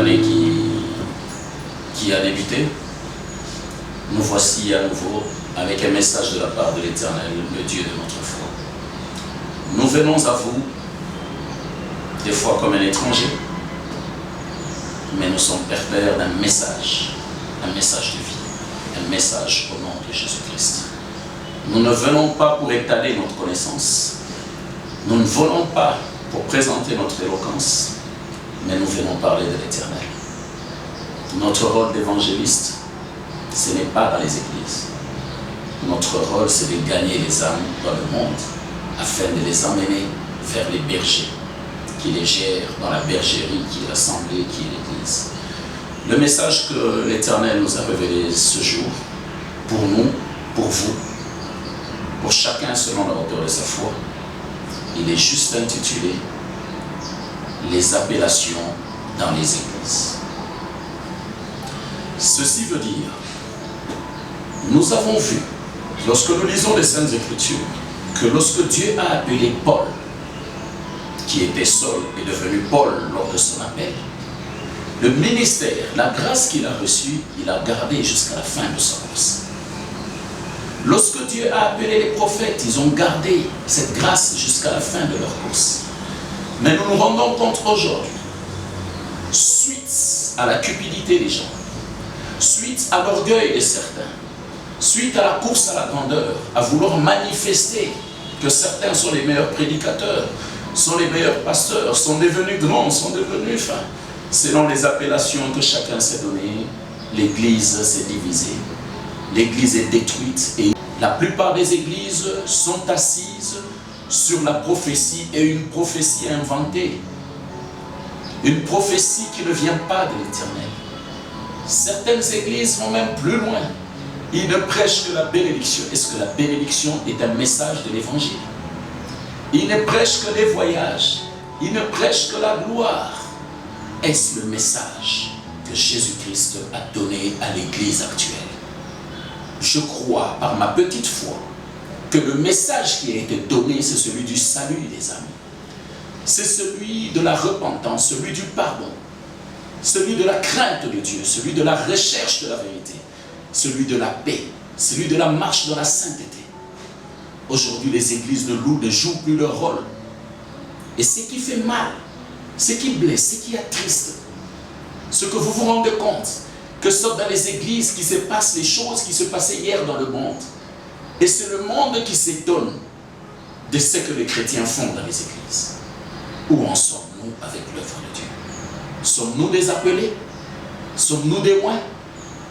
année qui a débuté, nous voici à nouveau avec un message de la part de l'Éternel, le Dieu de notre foi. Nous venons à vous, des fois comme un étranger, mais nous sommes porteurs d'un message de vie, un message au nom de Jésus-Christ. Nous ne venons pas pour étaler notre connaissance, nous ne venons pas pour présenter notre éloquence, mais nous venons parler de l'Éternel. Notre rôle d'évangéliste, ce n'est pas dans les églises. Notre rôle, c'est de gagner les âmes dans le monde, afin de les emmener vers les bergers, qui les gèrent dans la bergerie, qui est l'assemblée, qui est l'église. Le message que l'Éternel nous a révélé ce jour, pour nous, pour vous, pour chacun selon la hauteur de sa foi, il est juste intitulé « Les appellations dans les églises ». Ceci veut dire, nous avons vu, lorsque nous lisons les Saintes Écritures, que lorsque Dieu a appelé Paul, qui était Saul, est devenu Paul lors de son appel, le ministère, la grâce qu'il a reçue, il a gardé jusqu'à la fin de sa course. Lorsque Dieu a appelé les prophètes, ils ont gardé cette grâce jusqu'à la fin de leur course. Mais nous nous rendons compte aujourd'hui, suite à la cupidité des gens, suite à l'orgueil de certains, suite à la course à la grandeur, à vouloir manifester que certains sont les meilleurs prédicateurs, sont les meilleurs pasteurs, sont devenus grands, sont devenus fins. Selon les appellations que chacun s'est données, l'Église s'est divisée. L'Église est détruite et la plupart des églises sont assises sur la prophétie et une prophétie inventée. Une prophétie qui ne vient pas de l'Éternel. Certaines églises vont même plus loin. Ils ne prêchent que la bénédiction. Est-ce que la bénédiction est un message de l'Évangile? Ils ne prêchent que les voyages. Ils ne prêchent que la gloire. Est-ce le message que Jésus-Christ a donné à l'Église actuelle? Je crois, par ma petite foi, que le message qui a été donné, c'est celui du salut des âmes. C'est celui de la repentance, celui du pardon, celui de la crainte de Dieu, celui de la recherche de la vérité, celui de la paix, celui de la marche dans la sainteté. Aujourd'hui, les églises ne jouent plus leur rôle. Et ce qui fait mal, ce qui blesse, ce qui attriste, ce que vous vous rendez compte, que ce soit dans les églises qui se passent les choses qui se passaient hier dans le monde. Et c'est le monde qui s'étonne de ce que les chrétiens font dans les églises. Où en sommes-nous avec l'œuvre de Dieu? Sommes-nous des appelés? Sommes-nous des oints?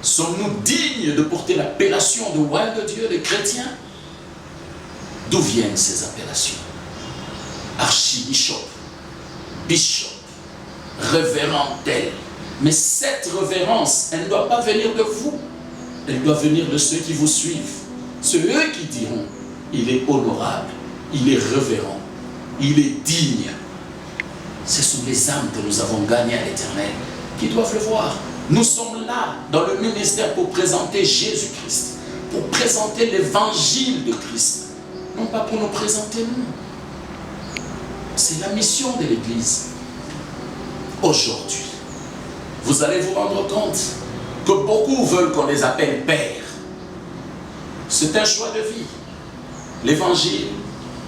Sommes-nous dignes de porter l'appellation de oints de Dieu, des chrétiens? D'où viennent ces appellations? Archibishop, bishop, révérend tel. Mais cette révérence, elle ne doit pas venir de vous. Elle doit venir de ceux qui vous suivent. C'est eux qui diront, il est honorable, il est révérend, il est digne. Ce sont les âmes que nous avons gagnées à l'Éternel qui doivent le voir. Nous sommes là dans le ministère pour présenter Jésus-Christ, pour présenter l'évangile de Christ, non pas pour nous présenter nous. C'est la mission de l'Église. Aujourd'hui, vous allez vous rendre compte que beaucoup veulent qu'on les appelle pères. C'est un choix de vie. L'évangile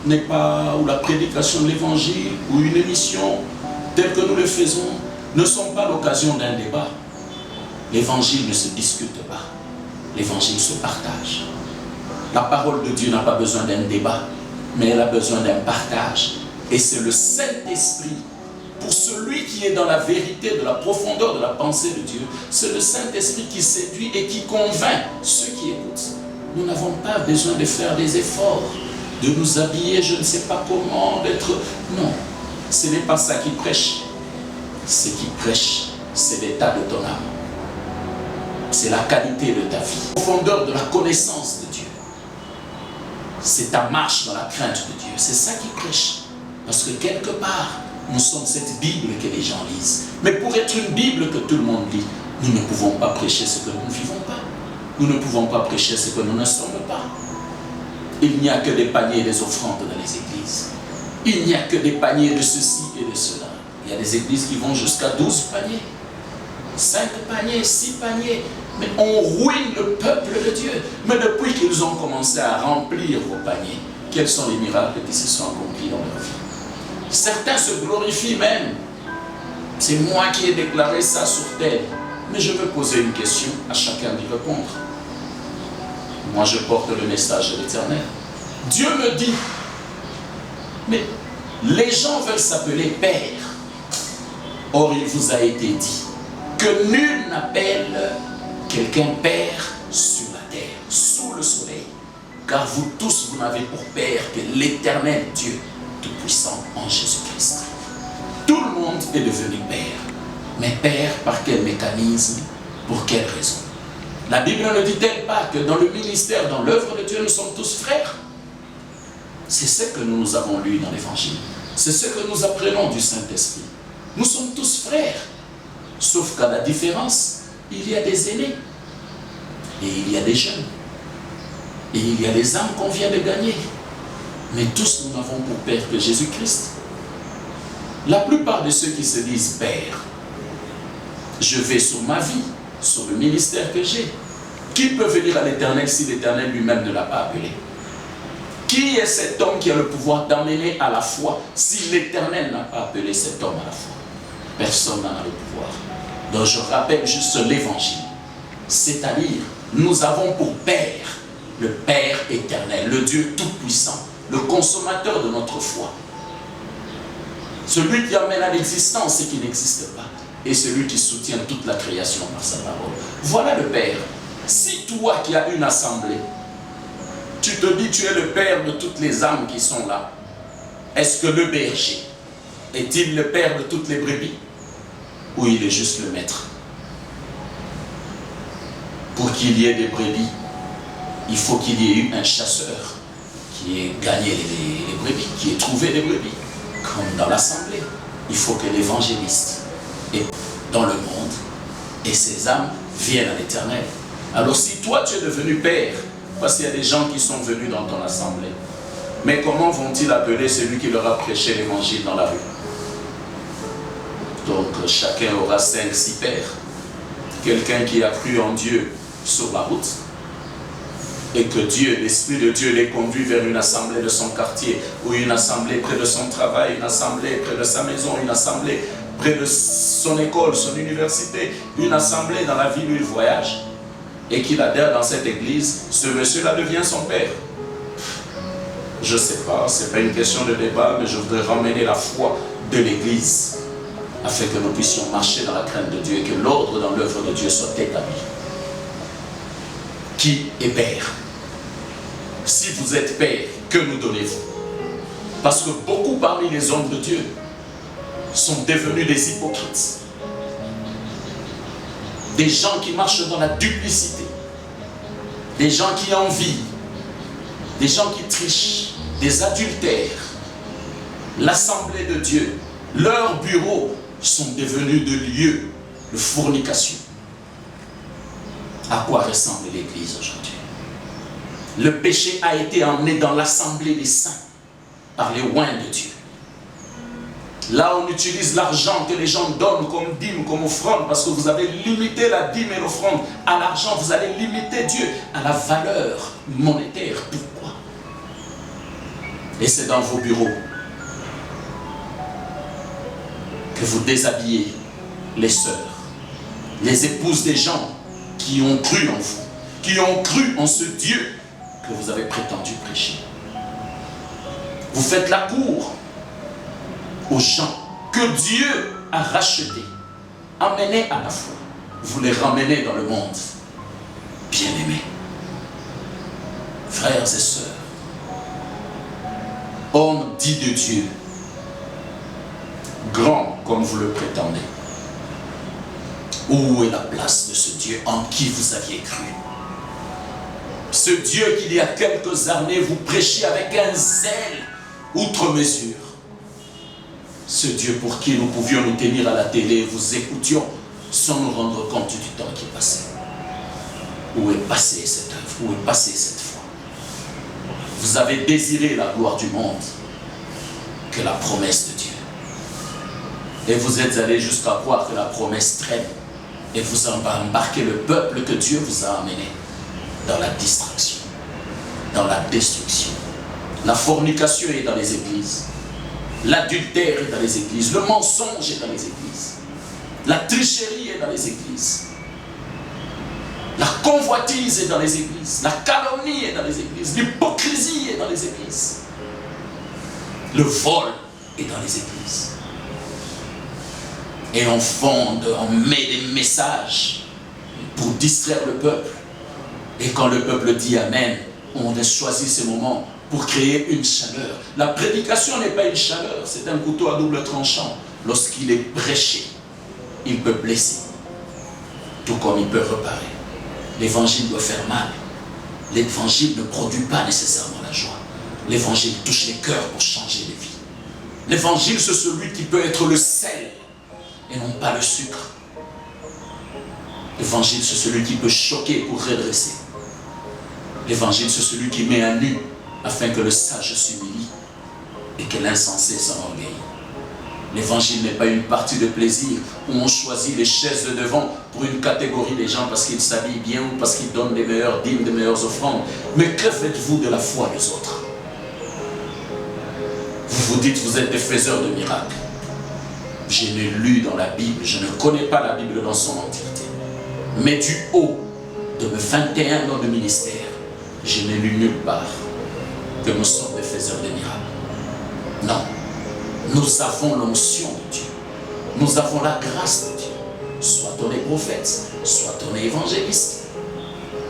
n'est pas, ou la prédication de l'évangile, ou une émission telle que nous le faisons, ne sont pas l'occasion d'un débat. L'évangile ne se discute pas. L'évangile se partage. La parole de Dieu n'a pas besoin d'un débat, mais elle a besoin d'un partage. Et c'est le Saint-Esprit, pour celui qui est dans la vérité de la profondeur de la pensée de Dieu, c'est le Saint-Esprit qui séduit et qui convainc ceux qui écoutent. Nous n'avons pas besoin de faire des efforts, de nous habiller, je ne sais pas comment, d'être... Non, ce n'est pas ça qui prêche. Ce qui prêche, c'est l'état de ton âme. C'est la qualité de ta vie. La profondeur de la connaissance de Dieu. C'est ta marche dans la crainte de Dieu. C'est ça qui prêche. Parce que quelque part, nous sommes cette Bible que les gens lisent. Mais pour être une Bible que tout le monde lit, nous ne pouvons pas prêcher ce que nous ne vivons pas. Nous ne pouvons pas prêcher ce que nous ne sommes pas. Il n'y a que des paniers et des offrandes dans les églises. Il n'y a que des paniers de ceci et de cela. Il y a des églises qui vont jusqu'à 12 paniers. 5 paniers, 6 paniers. Mais on ruine le peuple de Dieu. Mais depuis qu'ils ont commencé à remplir vos paniers, quels sont les miracles qui se sont accomplis dans leur vie? Certains se glorifient même. C'est moi qui ai déclaré ça sur terre. Mais je veux poser une question à chacun d'y répondre. Moi, je porte le message de l'Éternel. Dieu me dit, mais les gens veulent s'appeler Père. Or, il vous a été dit que nul n'appelle quelqu'un Père sur la terre, sous le soleil. Car vous tous, vous n'avez pour Père que l'Éternel Dieu Tout-Puissant en Jésus-Christ. Tout le monde est devenu Père. Mais Père, par quel mécanisme? Pour quelle raison? La Bible ne dit-elle pas que dans le ministère, dans l'œuvre de Dieu, nous sommes tous frères? C'est ce que nous avons lu dans l'Évangile. C'est ce que nous apprenons du Saint-Esprit. Nous sommes tous frères. Sauf qu'à la différence, il y a des aînés. Et il y a des jeunes. Et il y a des âmes qu'on vient de gagner. Mais tous nous n'avons pour Père que Jésus-Christ. La plupart de ceux qui se disent Père, je vais sur ma vie, sur le ministère que j'ai. Qui peut venir à l'Éternel si l'Éternel lui-même ne l'a pas appelé? Qui est cet homme qui a le pouvoir d'amener à la foi si l'Éternel n'a pas appelé cet homme à la foi? Personne n'en a le pouvoir. Donc je rappelle juste l'Évangile. C'est-à-dire, nous avons pour Père le Père éternel, le Dieu tout-puissant, le consommateur de notre foi. Celui qui amène à l'existence ce qui n'existe pas. Et celui qui soutient toute la création par sa parole. Voilà le Père. Si toi qui as une assemblée, tu te dis tu es le Père de toutes les âmes qui sont là, est-ce que le berger est-il le Père de toutes les brebis? Ou il est juste le maître? Pour qu'il y ait des brebis, il faut qu'il y ait eu un chasseur qui ait gagné les brebis, qui ait trouvé les brebis. Comme dans l'assemblée, il faut que l'évangéliste est dans le monde et ses âmes viennent à l'Éternel. Alors si toi tu es devenu Père, parce qu'il y a des gens qui sont venus dans ton assemblée, mais comment vont-ils appeler celui qui leur a prêché l'évangile dans la rue? Donc chacun aura 5-6 pères. Quelqu'un qui a cru en Dieu sur la route et que Dieu, l'Esprit de Dieu les conduit vers une assemblée de son quartier ou une assemblée près de son travail, une assemblée près de sa maison, une assemblée près de son école, son université, une assemblée dans la ville où il voyage et qu'il adhère dans cette église, ce monsieur-là devient son père. Je ne sais pas, ce n'est pas une question de débat, mais je voudrais ramener la foi de l'église afin que nous puissions marcher dans la crainte de Dieu et que l'ordre dans l'œuvre de Dieu soit établi. Qui est Père? Si vous êtes Père, que nous donnez-vous? Parce que beaucoup parmi les hommes de Dieu sont devenus des hypocrites. Des gens qui marchent dans la duplicité. Des gens qui envient. Des gens qui trichent. Des adultères. L'assemblée de Dieu, leurs bureaux sont devenus de lieux de fornication. À quoi ressemble l'Église aujourd'hui? Le péché a été emmené dans l'assemblée des saints par les oints de Dieu. Là, on utilise l'argent que les gens donnent comme dîme, comme offrande, parce que vous avez limité la dîme et l'offrande à l'argent. Vous allez limiter Dieu à la valeur monétaire. Pourquoi? Et c'est dans vos bureaux que vous déshabillez les sœurs, les épouses des gens qui ont cru en vous, qui ont cru en ce Dieu que vous avez prétendu prêcher. Vous faites la cour aux gens que Dieu a rachetés, amenés à la foi. Vous les ramenez dans le monde. Bien-aimés, frères et sœurs, hommes dits de Dieu, grands comme vous le prétendez, où est la place de ce Dieu en qui vous aviez cru? Ce Dieu qu'il y a quelques années vous prêchiez avec un zèle outre mesure. Ce Dieu pour qui nous pouvions nous tenir à la télé, vous écoutions sans nous rendre compte du temps qui passait. Où est passée cette œuvre? Où est passée cette foi? Vous avez désiré la gloire du monde que la promesse de Dieu. Et vous êtes allé jusqu'à croire que la promesse traîne et vous embarquez le peuple que Dieu vous a amené dans la distraction, dans la destruction. La fornication est dans les églises. L'adultère est dans les églises. Le mensonge est dans les églises. La tricherie est dans les églises. La convoitise est dans les églises. La calomnie est dans les églises. L'hypocrisie est dans les églises. Le vol est dans les églises. Et on fonde, on met des messages pour distraire le peuple. Et quand le peuple dit Amen, on a choisi ces moments pour créer une chaleur. La prédication n'est pas une chaleur, c'est un couteau à double tranchant. Lorsqu'il est prêché, il peut blesser, tout comme il peut réparer. L'évangile doit faire mal. L'évangile ne produit pas nécessairement la joie. L'évangile touche les cœurs pour changer les vies. L'évangile, c'est celui qui peut être le sel et non pas le sucre. L'évangile, c'est celui qui peut choquer pour redresser. L'évangile, c'est celui qui met à nu afin que le sage s'humilie et que l'insensé s'enorgueille. L'évangile n'est pas une partie de plaisir où on choisit les chaises de devant pour une catégorie des gens parce qu'ils s'habillent bien ou parce qu'ils donnent les meilleurs dîmes, les meilleures offrandes. Mais que faites-vous de la foi des autres? Vous vous dites, vous êtes des faiseurs de miracles. Je l'ai lu dans la Bible, je ne connais pas la Bible dans son entièreté. Mais du haut de mes 21 ans de ministère, je n'ai lu nulle part que nous sommes des faiseurs de miracles. Non. Nous avons l'onction de Dieu. Nous avons la grâce de Dieu. Soit on est prophète, soit on est évangéliste,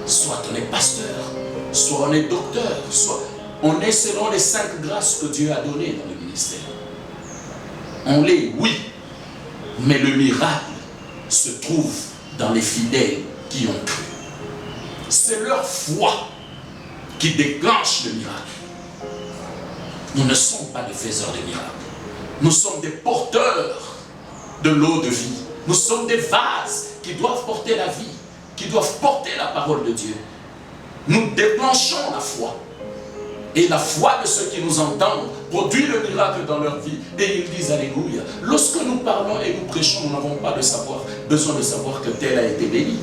soit on est pasteur, soit on est docteur, soit on est selon les 5 grâces que Dieu a données dans le ministère. On l'est, oui, mais le miracle se trouve dans les fidèles qui ont cru. C'est leur foi qui déclenche le miracle. Nous ne sommes pas des faiseurs de miracles. Nous sommes des porteurs de l'eau de vie. Nous sommes des vases qui doivent porter la vie, qui doivent porter la parole de Dieu. Nous déclenchons la foi. Et la foi de ceux qui nous entendent produit le miracle dans leur vie. Et ils disent Alléluia. Lorsque nous parlons et nous prêchons, nous n'avons pas besoin de savoir que tel a été béni.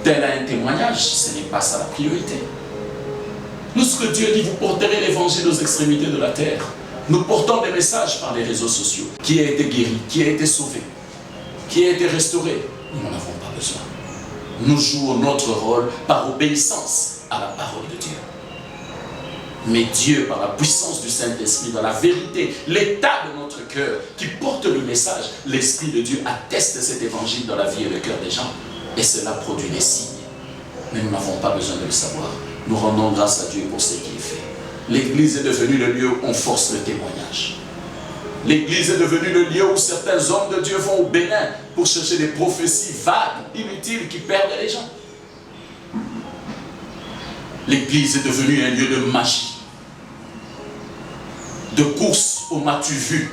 Tel a un témoignage. Ce n'est pas ça la priorité. Lorsque Dieu dit, vous porterez l'évangile aux extrémités de la terre, nous portons des messages par les réseaux sociaux. Qui a été guéri, qui a été sauvé, qui a été restauré. Nous n'en avons pas besoin. Nous jouons notre rôle par obéissance à la parole de Dieu. Mais Dieu, par la puissance du Saint-Esprit, dans la vérité, l'état de notre cœur, qui porte le message, l'Esprit de Dieu atteste cet évangile dans la vie et le cœur des gens. Et cela produit des signes. Mais nous n'avons pas besoin de le savoir. Nous rendons grâce à Dieu pour ce qui est fait. L'Église est devenue le lieu où on force le témoignage. L'Église est devenue le lieu où certains hommes de Dieu vont au Bénin pour chercher des prophéties vagues, inutiles, qui perdent les gens. L'Église est devenue un lieu de magie, de course au m'as-tu vu,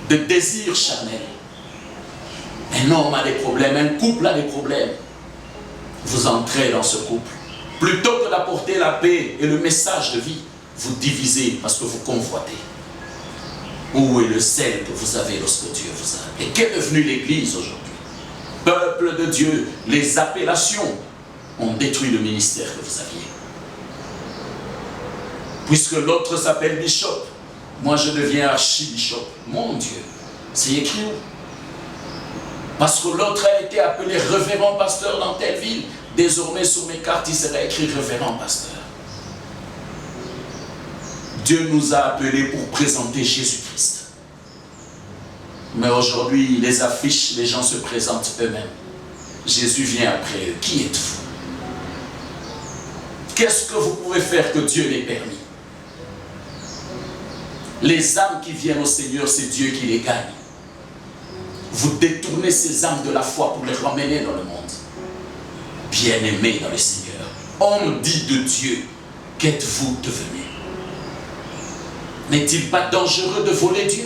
de désir charnel. Un homme a des problèmes, un couple a des problèmes. Vous entrez dans ce couple. Plutôt que d'apporter la paix et le message de vie, vous divisez parce que vous convoitez. Où est le sel que vous avez lorsque Dieu vous a appelé? Et qu'est devenue l'Église aujourd'hui? Peuple de Dieu, les appellations ont détruit le ministère que vous aviez. Puisque l'autre s'appelle bishop, moi je deviens archibishop. Mon Dieu, c'est écrit où? Parce que l'autre a été appelé révérend pasteur dans telle ville. Désormais, sur mes cartes, il sera écrit révérend pasteur. Dieu nous a appelés pour présenter Jésus-Christ. Mais aujourd'hui, les affiches, les gens se présentent eux-mêmes. Jésus vient après eux. Qui êtes-vous? Qu'est-ce que vous pouvez faire que Dieu l'ait permis? Les âmes qui viennent au Seigneur, c'est Dieu qui les gagne. Vous détournez ces âmes de la foi pour les ramener dans le monde. Bien-aimés dans le Seigneur, homme dit de Dieu, qu'êtes-vous devenu? N'est-il pas dangereux de voler Dieu?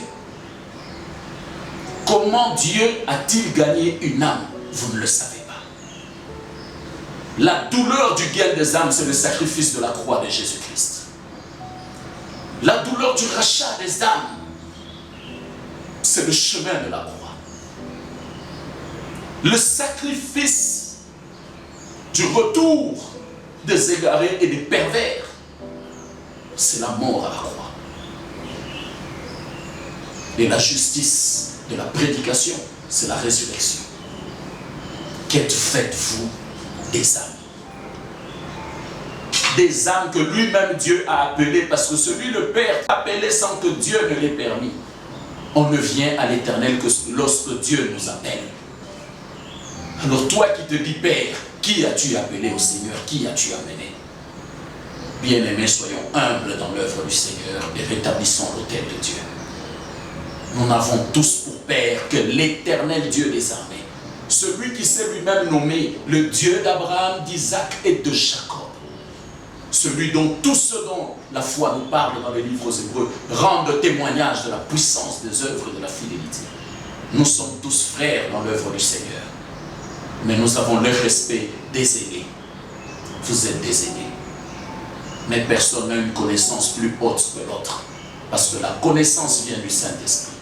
Comment Dieu a-t-il gagné une âme? Vous ne le savez pas. La douleur du gain des âmes, c'est le sacrifice de la croix de Jésus-Christ. La douleur du rachat des âmes, c'est le chemin de la croix. Le sacrifice du retour des égarés et des pervers, c'est la mort à la croix. Et la justice de la prédication, c'est la résurrection. Qu'est-ce que faites-vous des âmes? Des âmes que lui-même Dieu a appelées, parce que celui le Père appelé sans que Dieu ne l'ait permis. On ne vient à l'Éternel que lorsque Dieu nous appelle. Alors toi qui te dis Père, qui as-tu appelé au Seigneur? Qui as-tu amené? Bien-aimés, soyons humbles dans l'œuvre du Seigneur et rétablissons l'autel de Dieu. Nous n'avons tous pour Père que l'Éternel Dieu des armées, celui qui s'est lui-même nommé le Dieu d'Abraham, d'Isaac et de Jacob. Celui dont tout ce dont la foi nous parle dans les livres hébreux rendent témoignage de la puissance des œuvres de la fidélité. Nous sommes tous frères dans l'œuvre du Seigneur, mais nous avons le respect des aînés. Vous êtes des aînés, mais personne n'a une connaissance plus haute que l'autre, parce que la connaissance vient du Saint-Esprit.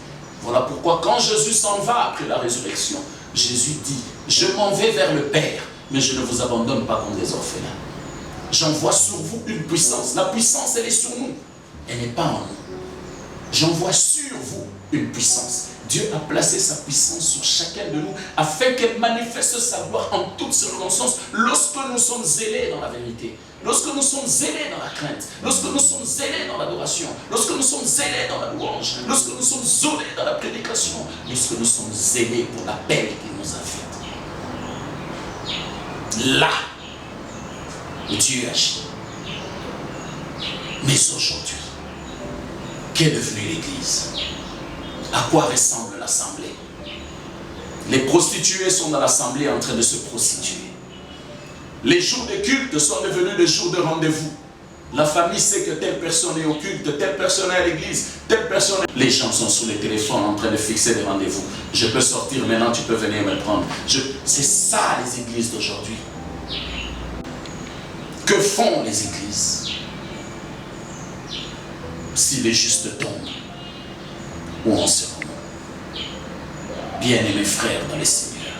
Voilà pourquoi quand Jésus s'en va après la résurrection, Jésus dit, je m'en vais vers le Père, mais je ne vous abandonne pas comme des orphelins. J'envoie sur vous une puissance. La puissance, elle est sur nous. Elle n'est pas en nous. J'envoie sur vous une puissance. Dieu a placé sa puissance sur chacun de nous afin qu'elle manifeste sa gloire en toutes circonstances lorsque nous sommes zélés dans la vérité, lorsque nous sommes zélés dans la crainte, lorsque nous sommes zélés dans l'adoration, lorsque nous sommes zélés dans la louange, lorsque nous sommes zélés dans la prédication, lorsque nous sommes zélés pour l'appel qu'il nous a fait. Là, Dieu agit. Mais aujourd'hui, qu'est devenue l'Église? À quoi ressemble l'assemblée? Les prostituées sont dans l'assemblée en train de se prostituer. Les jours de culte sont devenus des jours de rendez-vous. La famille sait que telle personne est au culte, telle personne est à l'église, telle personne... Les gens sont sur les téléphones en train de fixer des rendez-vous. Je peux sortir maintenant, tu peux venir me prendre. C'est ça les églises d'aujourd'hui. Que font les églises? Si les justes tombent, où en serons-nous? Bien-aimés frères dans les Seigneurs,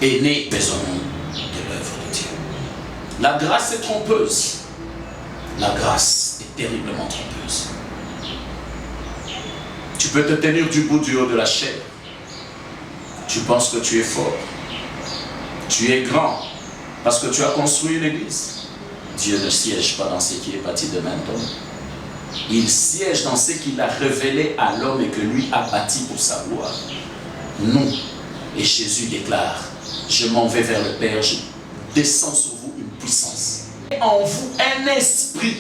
aînés, faisons-nous de l'œuvre de Dieu. La grâce est trompeuse. La grâce est terriblement trompeuse. Tu peux te tenir du bout du haut de la chair. Tu penses que tu es fort. Tu es grand parce que tu as construit une église. Dieu ne siège pas dans ce qui est bâti de main d'homme. Il siège dans ce qu'il a révélé à l'homme et que lui a bâti pour sa gloire. Nous, et Jésus déclare, je m'en vais vers le Père, je descends sur vous une puissance. Et en vous un esprit.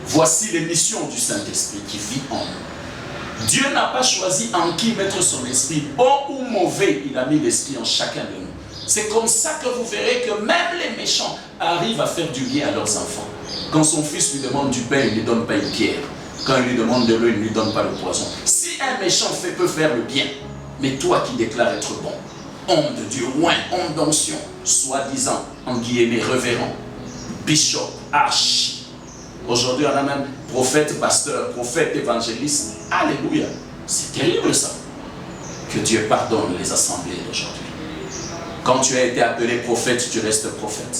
Voici les missions du Saint-Esprit qui vit en nous. Dieu n'a pas choisi en qui mettre son esprit. Bon ou mauvais, il a mis l'esprit en chacun de nous. C'est comme ça que vous verrez que même les méchants arrivent à faire du bien à leurs enfants. Quand son fils lui demande du pain, il ne lui donne pas une pierre. Quand il lui demande de l'eau, il ne lui donne pas le poison. Si un méchant peut faire le bien, mais toi qui déclares être bon, homme de Dieu, oint, homme d'onction, soi-disant, en guillemets, révérend, bishop, archi. Aujourd'hui, on a même prophète, pasteur, prophète, évangéliste. Alléluia. C'est terrible ça. Que Dieu pardonne les assemblées d'aujourd'hui. Quand tu as été appelé prophète, tu restes prophète.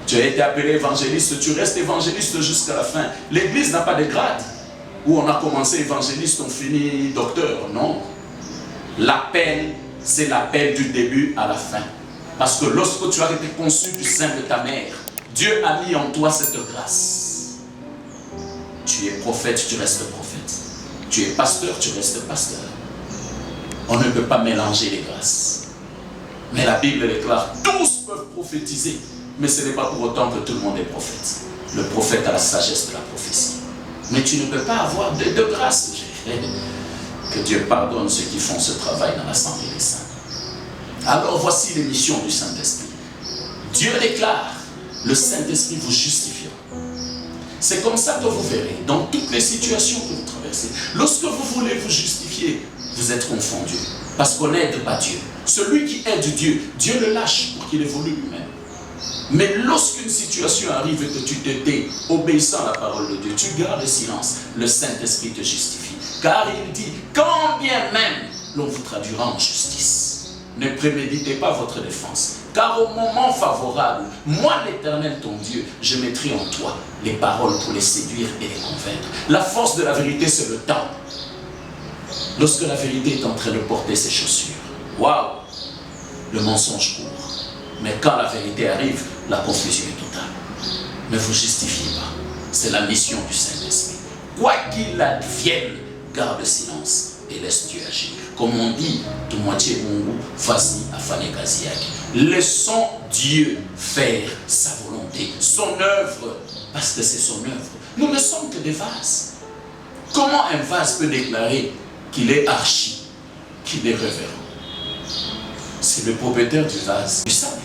Tu as été appelé évangéliste, tu restes évangéliste jusqu'à la fin. L'église n'a pas de grade. Où on a commencé évangéliste, on finit docteur. Non. L'appel, c'est l'appel du début à la fin. Parce que lorsque tu as été conçu du sein de ta mère, Dieu a mis en toi cette grâce. Tu es prophète, tu restes prophète. Tu es pasteur, tu restes pasteur. On ne peut pas mélanger les grâces. Mais la Bible déclare, tous peuvent prophétiser. Mais ce n'est pas pour autant que tout le monde est prophète. Le prophète a la sagesse de la prophétie. Mais tu ne peux pas avoir deux grâces. Que Dieu pardonne ceux qui font ce travail dans l'assemblée des saints. Alors voici les missions du Saint-Esprit. Dieu déclare, le Saint-Esprit vous justifiera. C'est comme ça que vous verrez, dans toutes les situations que vous traversez. Lorsque vous voulez vous justifier, vous êtes confondu. Parce qu'on n'aide pas Dieu. Celui qui aide Dieu, Dieu le lâche pour qu'il évolue lui-même. Mais lorsqu'une situation arrive et que tu te tais, obéissant à la parole de Dieu, tu gardes le silence, le Saint-Esprit te justifie. Car il dit, quand bien même l'on vous traduira en justice, ne préméditez pas votre défense. Car au moment favorable, moi l'Éternel ton Dieu, je mettrai en toi les paroles pour les séduire et les convaincre. La force de la vérité, c'est le temps. Lorsque la vérité est en train de porter ses chaussures, waouh, le mensonge court. Mais quand la vérité arrive, la confusion est totale. Ne vous justifiez pas. C'est la mission du Saint-Esprit. Quoi qu'il advienne, garde silence et laisse Dieu agir. Comme on dit, tout moitié mungu, fasi afane kaziak. Laissons Dieu faire sa volonté, son œuvre, parce que c'est son œuvre. Nous ne sommes que des vases. Comment un vase peut déclarer qu'il est archi, qu'il est révérend? C'est le propriétaire du vase, du sable.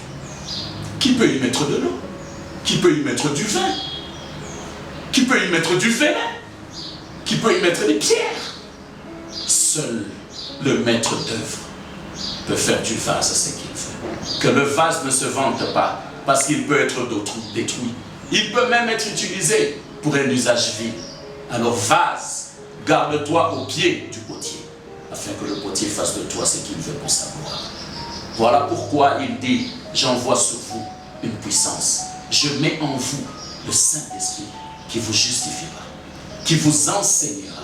Qui peut y mettre de l'eau? Qui peut y mettre du vin? Qui peut y mettre du venin? Qui peut y mettre des pierres? Seul le maître d'œuvre peut faire du vase ce qu'il veut. Que le vase ne se vante pas, parce qu'il peut être détruit. Il peut même être utilisé pour un usage vil. Alors vase, garde-toi au pied du potier, afin que le potier fasse de toi ce qu'il veut pour sa gloire. Voilà pourquoi il dit, j'envoie sur vous une puissance. Je mets en vous le Saint-Esprit qui vous justifiera, qui vous enseignera.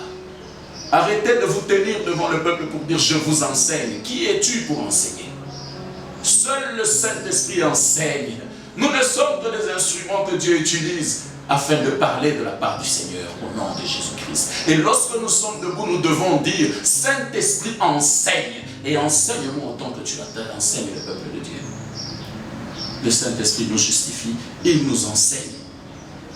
Arrêtez de vous tenir devant le peuple pour dire je vous enseigne. Qui es-tu pour enseigner? Seul le Saint-Esprit enseigne. Nous ne sommes que des instruments que Dieu utilise afin de parler de la part du Seigneur au nom de Jésus-Christ. Et lorsque nous sommes debout, nous devons dire Saint-Esprit enseigne. Et enseigne-moi autant que tu enseignes le peuple de Dieu. Le Saint-Esprit nous justifie, il nous enseigne,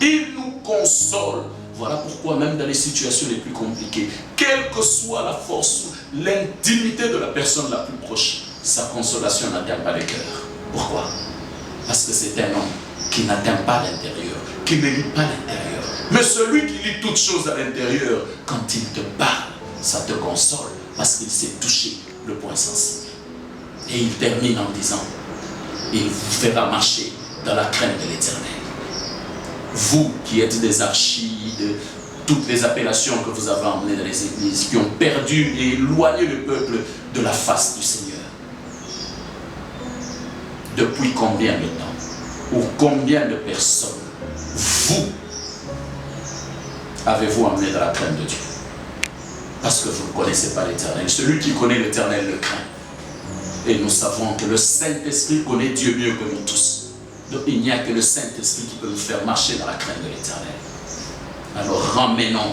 il nous console. Voilà pourquoi même dans les situations les plus compliquées, quelle que soit la force, l'intimité de la personne la plus proche, sa consolation n'atteint pas le cœur. Pourquoi? Parce que c'est un homme qui n'atteint pas l'intérieur, qui ne lit pas l'intérieur. Mais celui qui lit toutes choses à l'intérieur, quand il te parle, ça te console, parce qu'il s'est touché le point sensible. Et il termine en disant, il vous fera marcher dans la crainte de l'Éternel. Vous qui êtes des archis de toutes les appellations que vous avez emmenées dans les églises, qui ont perdu et éloigné le peuple de la face du Seigneur. Depuis combien de temps, ou combien de personnes, vous avez-vous emmené dans la crainte de Dieu? Parce que vous ne connaissez pas l'Éternel. Celui qui connaît l'Éternel le craint. Et nous savons que le Saint-Esprit connaît Dieu mieux que nous tous. Donc il n'y a que le Saint-Esprit qui peut nous faire marcher dans la crainte de l'Éternel. Alors ramenons,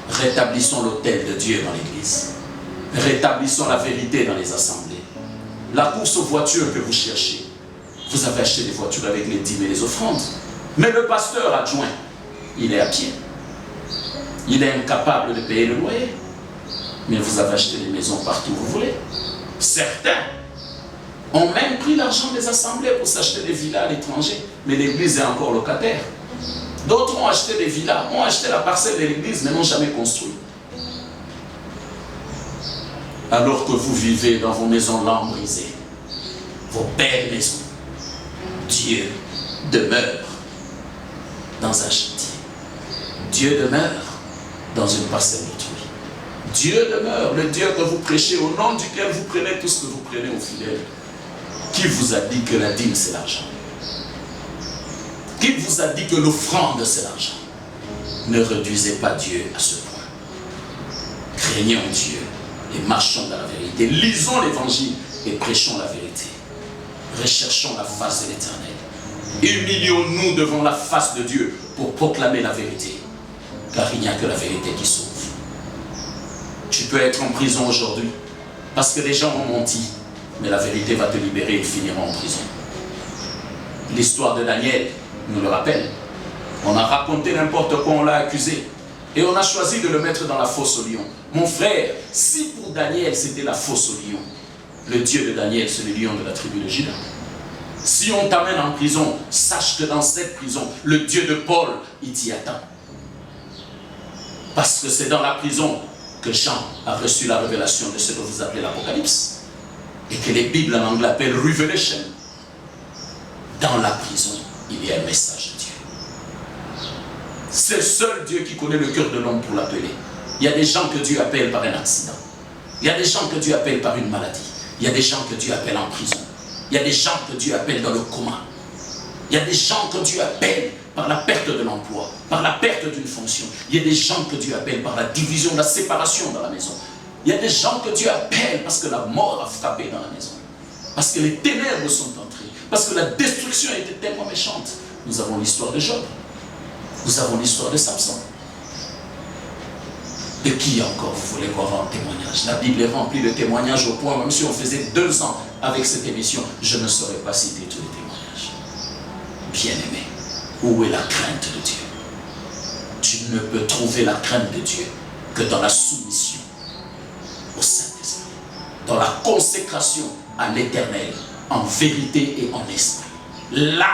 rétablissons l'autel de Dieu dans l'Église. Rétablissons la vérité dans les assemblées. La course aux voitures que vous cherchez, vous avez acheté des voitures avec les dîmes et les offrandes. Mais le pasteur adjoint, il est à pied. Il est incapable de payer le loyer. Mais vous avez acheté des maisons partout où vous voulez. Certains ont même pris l'argent des assemblées pour s'acheter des villas à l'étranger. Mais l'église est encore locataire. D'autres ont acheté des villas, ont acheté la parcelle de l'église, mais n'ont jamais construit. Alors que vous vivez dans vos maisons lambrisées, vos belles maisons, Dieu demeure dans un chantier. Dieu demeure dans une parcelle d'autrui. Dieu demeure, le Dieu que vous prêchez, au nom duquel vous prenez tout ce que vous prenez aux fidèles. Qui vous a dit que la dîme c'est l'argent? Qui vous a dit que l'offrande c'est l'argent? Ne réduisez pas Dieu à ce point. Craignons Dieu et marchons dans la vérité. Lisons l'évangile et prêchons la vérité. Recherchons la face de l'Éternel. Humilions-nous devant la face de Dieu pour proclamer la vérité. Car il n'y a que la vérité qui sauve. Tu peux être en prison aujourd'hui parce que les gens ont menti. Mais la vérité va te libérer et finira en prison. L'histoire de Daniel nous le rappelle. On a raconté n'importe quoi, on l'a accusé. Et on a choisi de le mettre dans la fosse au lion. Mon frère, si pour Daniel c'était la fosse au lion, le Dieu de Daniel c'est le lion de la tribu de Juda. Si on t'amène en prison, sache que dans cette prison, le Dieu de Paul, il t'y attend. Parce que c'est dans la prison que Jean a reçu la révélation de ce que vous appelez l'Apocalypse. Et que les Bibles en anglais appellent Revelation. Dans la prison, il y a un message de Dieu. C'est seul Dieu qui connaît le cœur de l'homme pour l'appeler. Il y a des gens que Dieu appelle par un accident. Il y a des gens que Dieu appelle par une maladie. Il y a des gens que Dieu appelle en prison. Il y a des gens que Dieu appelle dans le coma. Il y a des gens que Dieu appelle par la perte de l'emploi, par la perte d'une fonction. Il y a des gens que Dieu appelle par la division, la séparation dans la maison. Il y a des gens que Dieu appelle parce que la mort a frappé dans la maison. Parce que les ténèbres sont entrées. Parce que la destruction était tellement méchante. Nous avons l'histoire de Job. Nous avons l'histoire de Samson. De qui encore vous voulez voir un témoignage? La Bible est remplie de témoignages au point, même si on faisait 2 ans avec cette émission, je ne saurais pas citer tous les témoignages. Bien-aimé, où est la crainte de Dieu? Tu ne peux trouver la crainte de Dieu que dans la soumission au Saint-Esprit, dans la consécration à l'Éternel, en vérité et en esprit. Là,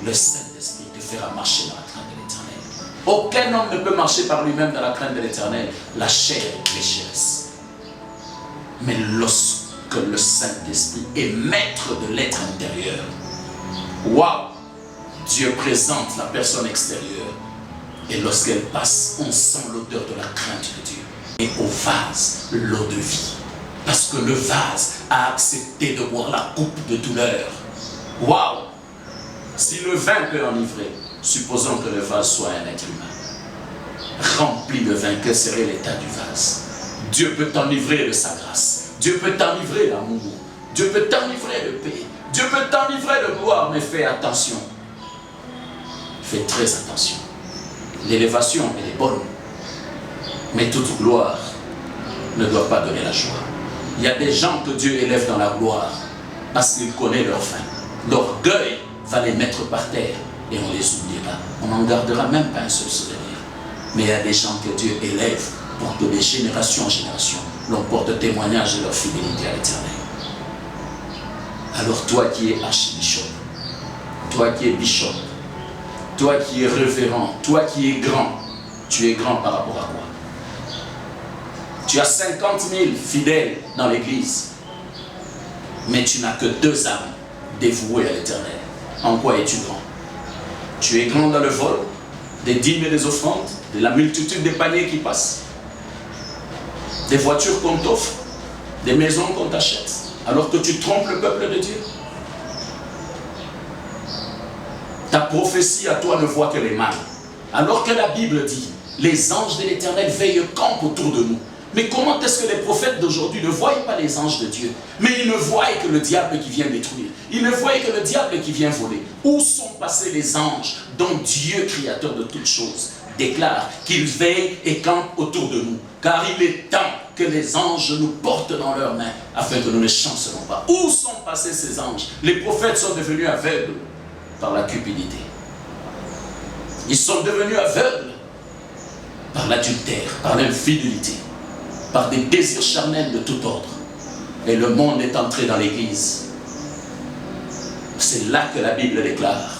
le Saint-Esprit te fera marcher dans la crainte de l'Éternel. Aucun homme ne peut marcher par lui-même dans la crainte de l'Éternel. La chair est pécheresse. Mais lorsque le Saint-Esprit est maître de l'être intérieur, waouh, Dieu présente la personne extérieure. Et lorsqu'elle passe, on sent l'odeur de la crainte de Dieu. Et au vase, l'eau de vie. Parce que le vase a accepté de boire la coupe de douleur. Waouh! Si le vin peut enivrer, supposons que le vase soit un être humain. Rempli de vin, que serait l'état du vase? Dieu peut t'enivrer de sa grâce. Dieu peut t'enivrer d'amour. Dieu peut t'enivrer de paix. Dieu peut t'enivrer de gloire, mais fais attention. Fais très attention. L'élévation, elle est bonne. Mais toute gloire ne doit pas donner la joie. Il y a des gens que Dieu élève dans la gloire parce qu'il connaît leur fin. L'orgueil va les mettre par terre et on les oubliera. On n'en gardera même pas un seul souvenir. Mais il y a des gens que Dieu élève pour que de génération en génération, l'on porte témoignage de leur fidélité à l'Éternel. Alors toi qui es archibishop, toi qui es bishop, toi qui es révérend, toi qui es grand, tu es grand par rapport à quoi? Tu as 50 000 fidèles dans l'église, mais tu n'as que 2 âmes dévouées à l'Éternel. En quoi es-tu grand? Tu es grand dans le vol, des dîmes et des offrandes, de la multitude des paniers qui passent, des voitures qu'on t'offre, des maisons qu'on t'achète, alors que tu trompes le peuple de Dieu. Ta prophétie à toi ne voit que les mal. Alors que la Bible dit, les anges de l'Éternel veillent campent autour de nous. Mais comment est-ce que les prophètes d'aujourd'hui ne voient pas les anges de Dieu? Mais ils ne voient que le diable qui vient détruire. Ils ne voient que le diable qui vient voler. Où sont passés les anges dont Dieu, créateur de toutes choses, déclare qu'ils veillent et campent autour de nous? Car il est temps que les anges nous portent dans leurs mains afin que nous ne chancelons pas. Où sont passés ces anges? Les prophètes sont devenus aveugles par la cupidité. Ils sont devenus aveugles par l'adultère, par l'infidélité, par des désirs charnels de tout ordre. Et le monde est entré dans l'église. C'est là que la Bible déclare,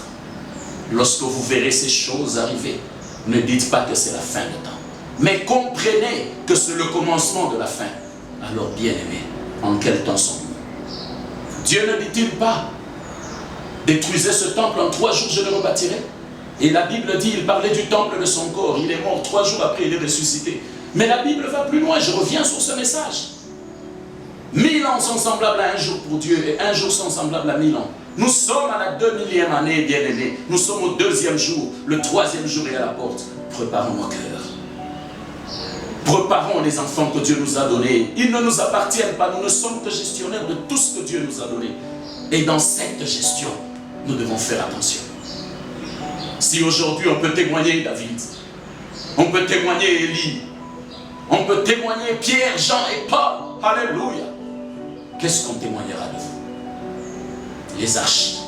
lorsque vous verrez ces choses arriver, ne dites pas que c'est la fin du temps, mais comprenez que c'est le commencement de la fin. Alors bien-aimés, en quel temps sommes-nous? Dieu ne dit-il pas, détruisez ce temple, en 3 jours je le rebâtirai? Et la Bible dit, il parlait du temple de son corps, il est mort, 3 jours après il est ressuscité. Mais la Bible va plus loin, je reviens sur ce message. 1000 ans sont semblables à un jour pour Dieu et un jour sont semblables à 1000 ans. Nous sommes à la 2000e année, bien-aimés. Nous sommes au 2e jour, le 3e jour est à la porte. Préparons nos cœurs. Préparons les enfants que Dieu nous a donnés. Ils ne nous appartiennent pas, nous ne sommes que gestionnaires de tout ce que Dieu nous a donné. Et dans cette gestion, nous devons faire attention. Si aujourd'hui on peut témoigner David, on peut témoigner Élie, on peut témoigner Pierre, Jean et Paul, alléluia, qu'est-ce qu'on témoignera de vous? Les archis,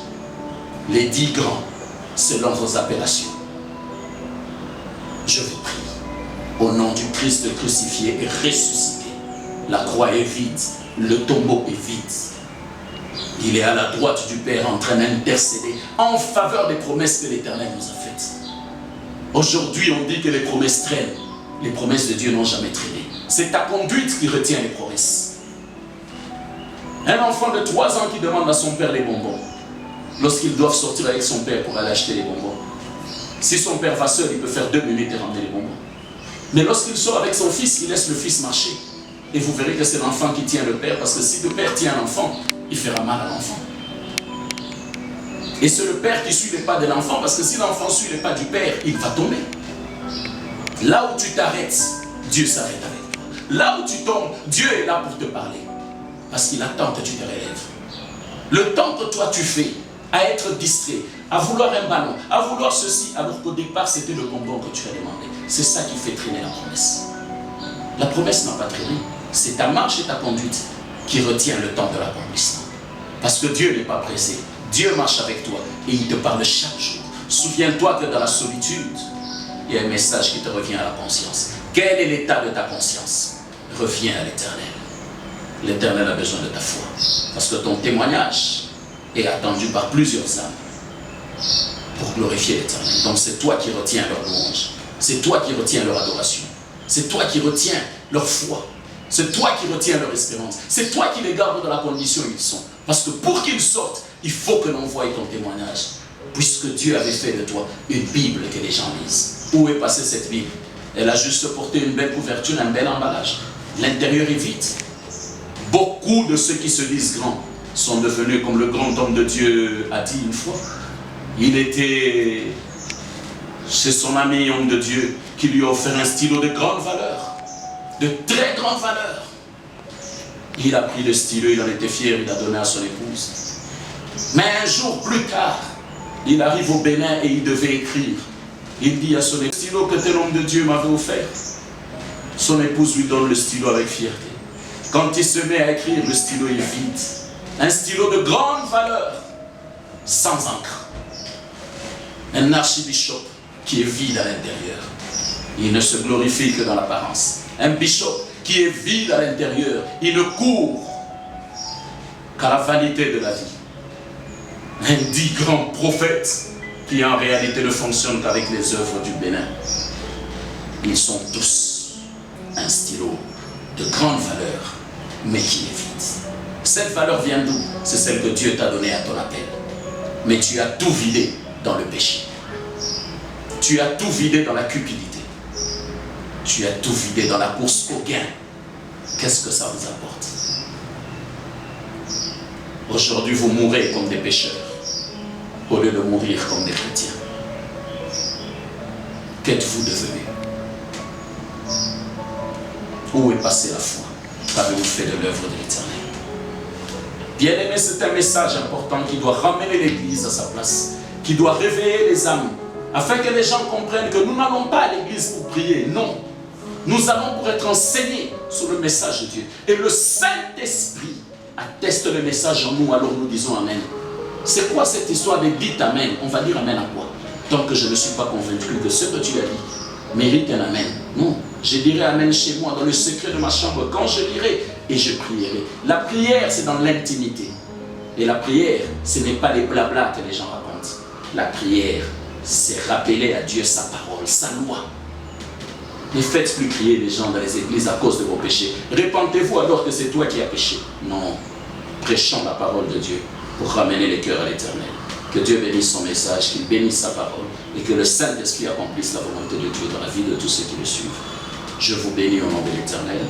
les 10 grands, selon vos appellations. Je vous prie, au nom du Christ crucifié et ressuscité, la croix est vide, le tombeau est vide. Il est à la droite du Père en train d'intercéder en faveur des promesses que l'Éternel nous a faites. Aujourd'hui, on dit que les promesses traînent. Les promesses de Dieu n'ont jamais traîné. C'est ta conduite qui retient les promesses. Un enfant de 3 ans qui demande à son père les bonbons, lorsqu'ils doivent sortir avec son père pour aller acheter les bonbons. Si son père va seul, il peut faire 2 minutes et ramener les bonbons. Mais lorsqu'il sort avec son fils, il laisse le fils marcher. et vous verrez que c'est l'enfant qui tient le père, parce que si le père tient l'enfant, il fera mal à l'enfant. Et c'est le père qui suit les pas de l'enfant, parce que si l'enfant suit les pas du père, il va tomber. Là où tu t'arrêtes, Dieu s'arrête avec toi. Là où tu tombes, Dieu est là pour te parler. Parce qu'il attend que tu te relèves. Le temps que toi tu fais à être distrait, à vouloir un ballon, à vouloir ceci, alors qu'au départ c'était le bonbon que tu as demandé. C'est ça qui fait traîner la promesse. La promesse n'a pas traîné. C'est ta marche et ta conduite qui retient le temps de l'accomplissement. Parce que Dieu n'est pas pressé. Dieu marche avec toi et il te parle chaque jour. Souviens-toi que dans la solitude, il y a un message qui te revient à la conscience. Quel est l'état de ta conscience? Reviens à l'Éternel. L'Éternel a besoin de ta foi. Parce que ton témoignage est attendu par plusieurs âmes pour glorifier l'Éternel. Donc c'est toi qui retiens leur louange. C'est toi qui retiens leur adoration. C'est toi qui retiens leur foi. C'est toi qui retiens leur espérance. C'est toi qui les gardes dans la condition où ils sont. Parce que pour qu'ils sortent, il faut que l'on voie ton témoignage. Puisque Dieu avait fait de toi une Bible que les gens lisent. Où est passée cette Bible? Elle a juste porté une belle couverture, un bel emballage. L'intérieur est vide. Beaucoup de ceux qui se disent grands sont devenus comme le grand homme de Dieu a dit une fois. Il était chez son ami homme de Dieu qui lui a offert un stylo de grande valeur. De très grande valeur. Il a pris le stylo, il en était fier, il l'a donné à son épouse. Mais un jour plus tard, il arrive au Bénin et il devait écrire. Il dit à son épouse, le stylo que tel homme de Dieu m'avait offert. Son épouse lui donne le stylo avec fierté. Quand il se met à écrire, le stylo est vide. Un stylo de grande valeur, sans encre. Un archibishop qui est vide à l'intérieur. Il ne se glorifie que dans l'apparence. Un bishop qui est vide à l'intérieur. Il ne court qu'à la vanité de la vie. Un dit grand prophète qui en réalité ne fonctionne qu'avec les œuvres du Bénin. Ils sont tous un stylo de grande valeur, mais qui est vide. Cette valeur vient d'où? C'est celle que Dieu t'a donnée à ton appel. Mais tu as tout vidé dans le péché. Tu as tout vidé dans la cupidité. Tu as tout vidé dans la course au gain. Qu'est-ce que ça vous apporte? Aujourd'hui, vous mourrez comme des pécheurs, au lieu de mourir comme des chrétiens. Qu'êtes-vous devenu? Où est passée la foi? Qu'avez-vous fait de l'œuvre de l'Éternel? Bien-aimé, c'est un message important qui doit ramener l'Église à sa place, qui doit réveiller les âmes, afin que les gens comprennent que nous n'allons pas à l'Église pour prier, non. Nous allons pour être enseignés sur le message de Dieu. Et le Saint-Esprit atteste le message en nous, alors nous disons Amen. C'est quoi cette histoire de dites Amen? On va dire Amen à quoi? Tant que je ne suis pas convaincu que ce que tu as dit mérite un Amen. Non, je dirai Amen chez moi, dans le secret de ma chambre, quand je lirai et je prierai. La prière, c'est dans l'intimité. Et la prière, ce n'est pas les blablas que les gens racontent. La prière, c'est rappeler à Dieu sa parole, sa loi. Ne faites plus prier les gens dans les églises à cause de vos péchés. Répentez-vous alors que c'est toi qui as péché. Non, prêchons la parole de Dieu pour ramener les cœurs à l'Éternel. Que Dieu bénisse son message, qu'il bénisse sa parole et que le Saint-Esprit accomplisse la volonté de Dieu dans la vie de tous ceux qui le suivent. Je vous bénis au nom de l'Éternel.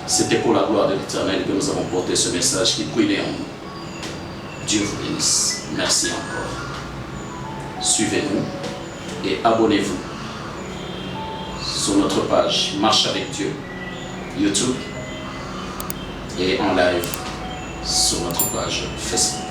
C'était pour la gloire de l'Éternel que nous avons porté ce message qui brûlait en nous. Dieu vous bénisse. Merci encore. Suivez-nous et abonnez-vous sur notre page Marche avec Dieu, YouTube et en live sur notre page Facebook.